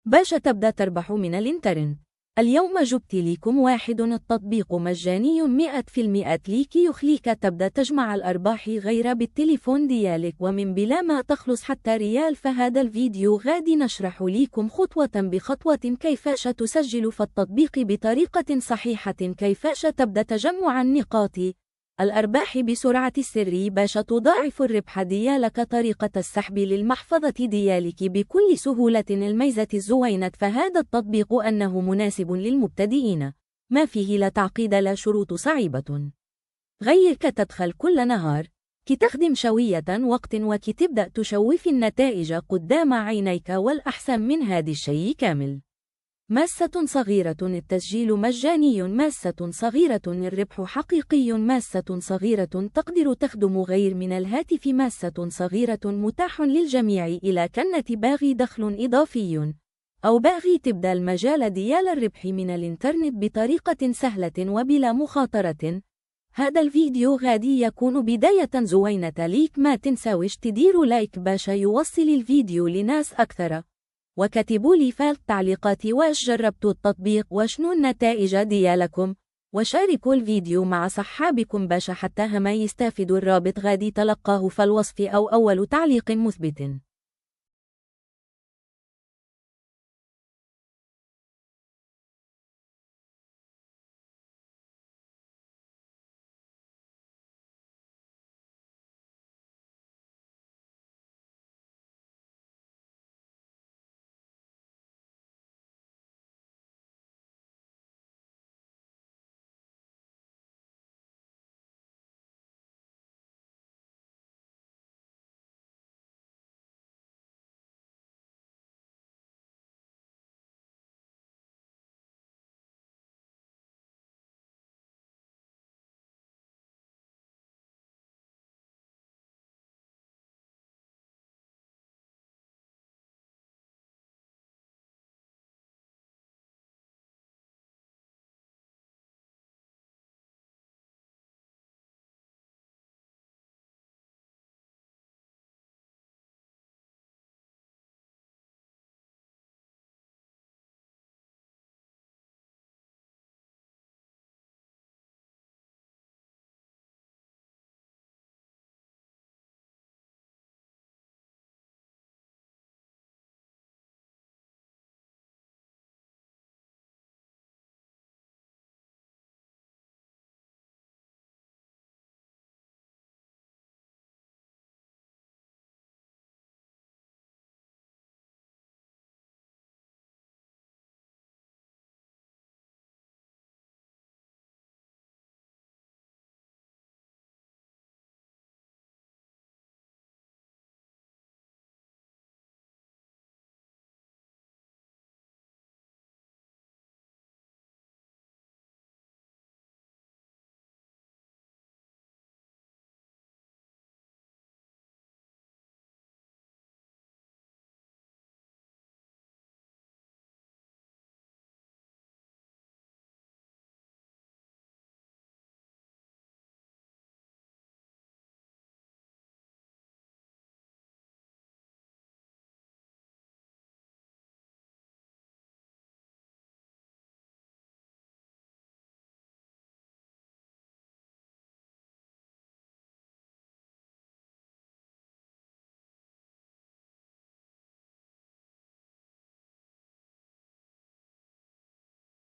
باشا تبدأ تربح من الإنترنت. اليوم جبت لكم واحد التطبيق مجاني 100% ليكي يخليك تبدأ تجمع الأرباح غير بالتليفون ديالك ومن بلا ما تخلص حتى ريال. فهذا الفيديو غادي نشرح لكم خطوة بخطوة كيفاش تسجل في التطبيق بطريقة صحيحة، كيفاش تبدأ تجمع النقاط الأرباح بسرعة السر باش تضاعف الربح ديالك. طريقة السحب للمحفظة ديالك بكل سهولة. الميزة الزوينة فهذا التطبيق أنه مناسب للمبتدئين، ما فيه لا تعقيد لا شروط صعيبة. غيرك تدخل كل نهار كي تخدم شوية وقت وكي تبدأ تشوف النتائج قدام عينيك، والأحسن من هذا الشيء كامل. ماسة صغيرة، التسجيل مجاني. ماسة صغيرة، الربح حقيقي. ماسة صغيرة تقدر تخدم غير من الهاتف. ماسة صغيرة متاح للجميع. إلى كنت باغي دخل إضافي أو باغي تبدأ المجال ديال الربح من الإنترنت بطريقة سهلة وبلا مخاطرة، هذا الفيديو غادي يكون بداية زوينة ليك. ما تنساوش تديروا لايك باش يوصل الفيديو لناس أكثر، وكتبوا لي في التعليقات واش جربتوا التطبيق وشنو النتائج ديالكم، وشاركوا الفيديو مع صحابكم باش حتى هما يستافدوا. الرابط غادي تلقاه في الوصف أو أول تعليق مثبت.